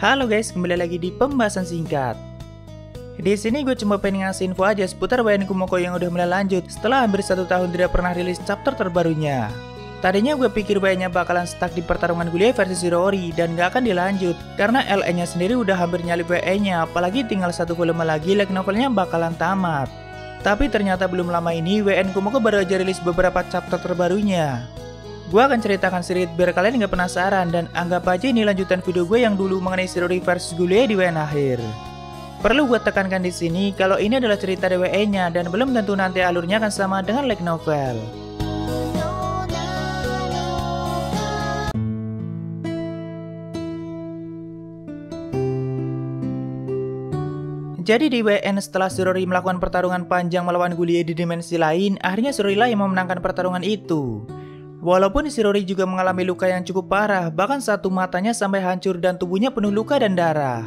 Halo guys, kembali lagi di pembahasan singkat. Di sini gue cuma pengen ngasih info aja seputar WN Kumoko yang udah mulai lanjut setelah hampir 1 tahun tidak pernah rilis chapter terbarunya. Tadinya gue pikir WN-nya bakalan stuck di pertarungan Gulie versi Shirori dan gak akan dilanjut karena LE-nya sendiri udah hampir nyalip WN-nya, apalagi tinggal 1 volume lagi light novelnya bakalan tamat. Tapi ternyata belum lama ini WN Kumoko baru aja rilis beberapa chapter terbarunya. Gue akan ceritakan series biar kalian gak penasaran dan anggap aja ini lanjutan video gue yang dulu mengenai Shirori versus Gulie di WN akhir. Perlu gue tekankan di sini kalau ini adalah cerita DWE-nya dan belum tentu nanti alurnya akan sama dengan light novel. Jadi di WN setelah Shirori melakukan pertarungan panjang melawan Gulie di dimensi lain, akhirnya Shirori lah yang memenangkan pertarungan itu. Walaupun Shirori juga mengalami luka yang cukup parah, bahkan satu matanya sampai hancur dan tubuhnya penuh luka dan darah.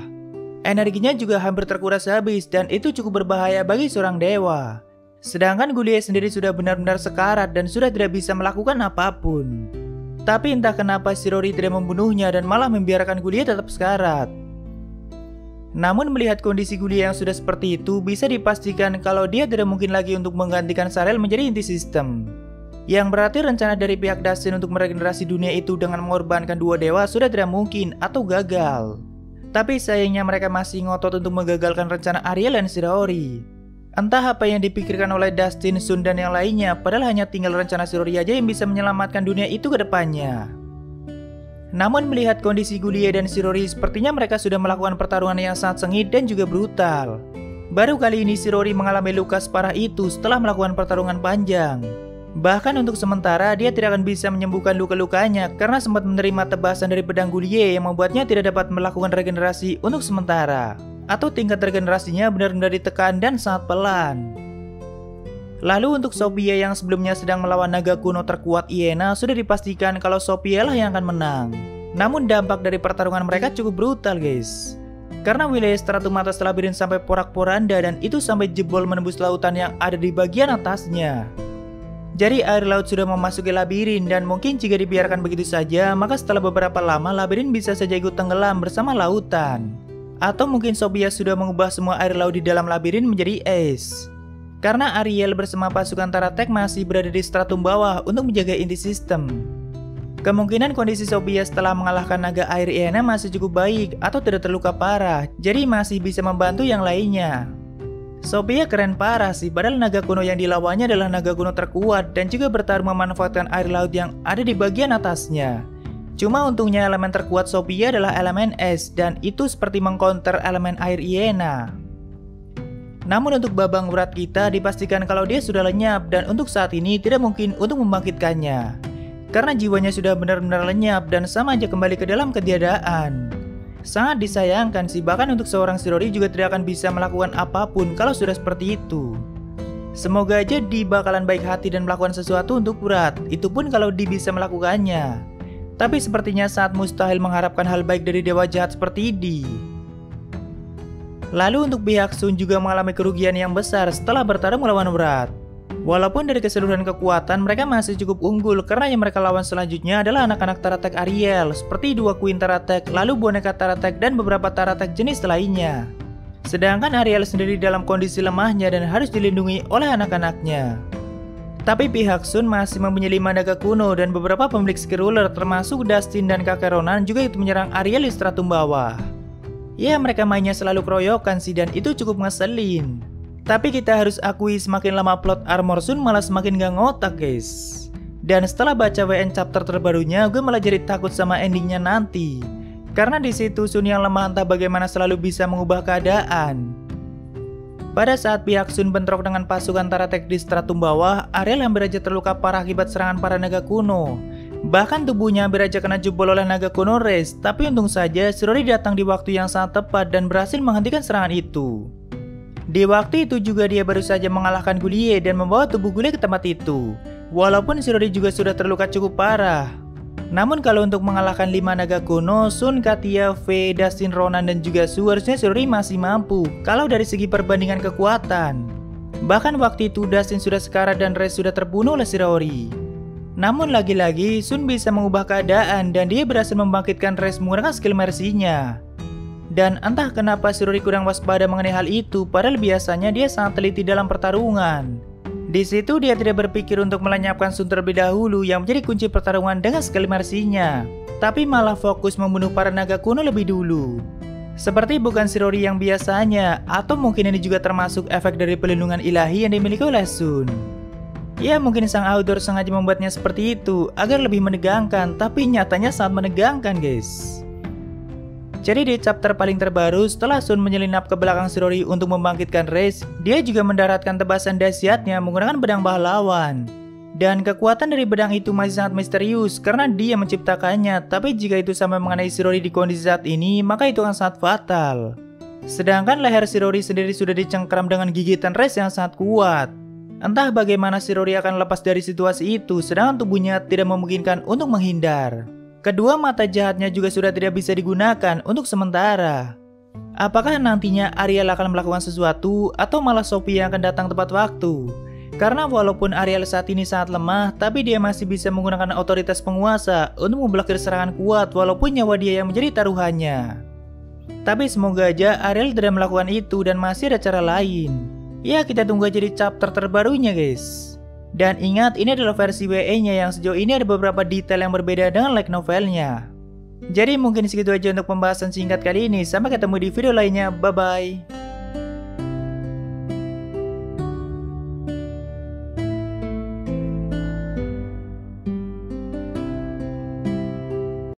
Energinya juga hampir terkuras habis dan itu cukup berbahaya bagi seorang dewa. Sedangkan Gulie sendiri sudah benar-benar sekarat dan sudah tidak bisa melakukan apapun. Tapi entah kenapa Shirori tidak membunuhnya dan malah membiarkan Gulie tetap sekarat. Namun melihat kondisi Gulie yang sudah seperti itu, bisa dipastikan kalau dia tidak mungkin lagi untuk menggantikan Sarel menjadi inti sistem. Yang berarti rencana dari pihak Dustin untuk meregenerasi dunia itu dengan mengorbankan 2 dewa sudah tidak mungkin atau gagal. Tapi sayangnya mereka masih ngotot untuk menggagalkan rencana Ariel dan Shirori. Entah apa yang dipikirkan oleh Dustin, Sun, dan yang lainnya, padahal hanya tinggal rencana Shirori aja yang bisa menyelamatkan dunia itu ke depannya. Namun melihat kondisi Gulie dan Shirori, sepertinya mereka sudah melakukan pertarungan yang sangat sengit dan juga brutal. Baru kali ini Shirori mengalami luka separah itu setelah melakukan pertarungan panjang. Bahkan untuk sementara dia tidak akan bisa menyembuhkan luka-lukanya karena sempat menerima tebasan dari pedang Gulie yang membuatnya tidak dapat melakukan regenerasi untuk sementara. Atau tingkat regenerasinya benar-benar ditekan dan sangat pelan. Lalu untuk Sophia yang sebelumnya sedang melawan naga kuno terkuat Iena, sudah dipastikan kalau Sophia lah yang akan menang. Namun dampak dari pertarungan mereka cukup brutal guys. Karena wilayah stratum atas labirin sampai porak-poranda dan itu sampai jebol menembus lautan yang ada di bagian atasnya. Jadi air laut sudah memasuki labirin dan mungkin jika dibiarkan begitu saja, maka setelah beberapa lama labirin bisa saja ikut tenggelam bersama lautan. Atau mungkin Sophia sudah mengubah semua air laut di dalam labirin menjadi es. Karena Ariel bersama pasukan Taratek masih berada di stratum bawah untuk menjaga inti sistem. Kemungkinan kondisi Sophia setelah mengalahkan naga air Iena masih cukup baik atau tidak terluka parah, jadi masih bisa membantu yang lainnya. Sophia keren parah sih, padahal naga kuno yang dilawannya adalah naga kuno terkuat dan juga bertarung memanfaatkan air laut yang ada di bagian atasnya. Cuma untungnya elemen terkuat Sophia adalah elemen es dan itu seperti mengcounter elemen air Iena. Namun untuk babang berat kita dipastikan kalau dia sudah lenyap dan untuk saat ini tidak mungkin untuk membangkitkannya. Karena jiwanya sudah benar-benar lenyap dan sama aja kembali ke dalam ketiadaan. Sangat disayangkan sih, bahkan untuk seorang Shirori juga tidak akan bisa melakukan apapun kalau sudah seperti itu. Semoga aja Di bakalan baik hati dan melakukan sesuatu untuk Berat, itu pun kalau Di bisa melakukannya. Tapi sepertinya sangat mustahil mengharapkan hal baik dari dewa jahat seperti Di. Lalu untuk pihak Sun juga mengalami kerugian yang besar setelah bertarung melawan Berat. Walaupun dari keseluruhan kekuatan mereka masih cukup unggul karena yang mereka lawan selanjutnya adalah anak-anak Taratek Ariel seperti 2 Queen Taratek, lalu boneka Taratek dan beberapa Taratek jenis lainnya. Sedangkan Ariel sendiri dalam kondisi lemahnya dan harus dilindungi oleh anak-anaknya. Tapi pihak Sun masih mempunyai 5 naga kuno dan beberapa pemilik skill ruler termasuk Dustin dan kakek Ronan juga itu menyerang Ariel di stratum bawah. Ya mereka mainnya selalu keroyokan sih dan itu cukup ngeselin. Tapi kita harus akui semakin lama plot Armor Sun malah semakin gak ngotak guys. Dan setelah baca WN chapter terbarunya, gue malah jadi takut sama endingnya nanti. Karena di situ Sun yang lemah entah bagaimana selalu bisa mengubah keadaan. Pada saat pihak Sun bentrok dengan pasukan Taratek di stratum bawah, Ariel hampir aja terluka parah akibat serangan para naga kuno. Bahkan tubuhnya hampir aja kena jebol oleh naga kuno Reis. Tapi untung saja Shirori datang di waktu yang sangat tepat dan berhasil menghentikan serangan itu. Di waktu itu juga dia baru saja mengalahkan Gulie dan membawa tubuh Gulie ke tempat itu. Walaupun Shirori juga sudah terluka cukup parah. Namun kalau untuk mengalahkan 5 naga kuno, Sun, Katia, Faye, Dustin, Ronan, dan juga Su, harusnya Shirori masih mampu kalau dari segi perbandingan kekuatan. Bahkan waktu itu Dustin sudah sekarat dan Reis sudah terbunuh oleh Shirori. Namun lagi-lagi Sun bisa mengubah keadaan dan dia berhasil membangkitkan Reis menggunakan skill mercy-nya. Dan entah kenapa Shirori kurang waspada mengenai hal itu, padahal biasanya dia sangat teliti dalam pertarungan. Di situ dia tidak berpikir untuk melenyapkan Sun terlebih dahulu yang menjadi kunci pertarungan dengan skill mercy-nya, tapi malah fokus membunuh para naga kuno lebih dulu. Seperti bukan Shirori yang biasanya, atau mungkin ini juga termasuk efek dari pelindungan ilahi yang dimiliki oleh Sun. Ya mungkin sang author sengaja membuatnya seperti itu agar lebih menegangkan, tapi nyatanya sangat menegangkan guys. Jadi di chapter paling terbaru, setelah Sun menyelinap ke belakang Shirori untuk membangkitkan Raze, dia juga mendaratkan tebasan dahsyatnya menggunakan pedang pahlawan. Dan kekuatan dari pedang itu masih sangat misterius karena dia menciptakannya, tapi jika itu sampai mengenai Shirori di kondisi saat ini, maka itu akan sangat fatal. Sedangkan leher Shirori sendiri sudah dicengkram dengan gigitan Raze yang sangat kuat. Entah bagaimana Shirori akan lepas dari situasi itu, sedangkan tubuhnya tidak memungkinkan untuk menghindar. Kedua mata jahatnya juga sudah tidak bisa digunakan untuk sementara. Apakah nantinya Ariel akan melakukan sesuatu atau malah Sophie yang akan datang tepat waktu? Karena walaupun Ariel saat ini sangat lemah, tapi dia masih bisa menggunakan otoritas penguasa untuk memblokir serangan kuat walaupun nyawa dia yang menjadi taruhannya. Tapi semoga aja Ariel tidak melakukan itu dan masih ada cara lain. Ya kita tunggu aja di chapter terbarunya guys. Dan ingat, ini adalah versi WE-nya yang sejauh ini ada beberapa detail yang berbeda dengan light novelnya. Jadi mungkin segitu aja untuk pembahasan singkat kali ini. Sampai ketemu di video lainnya. Bye-bye.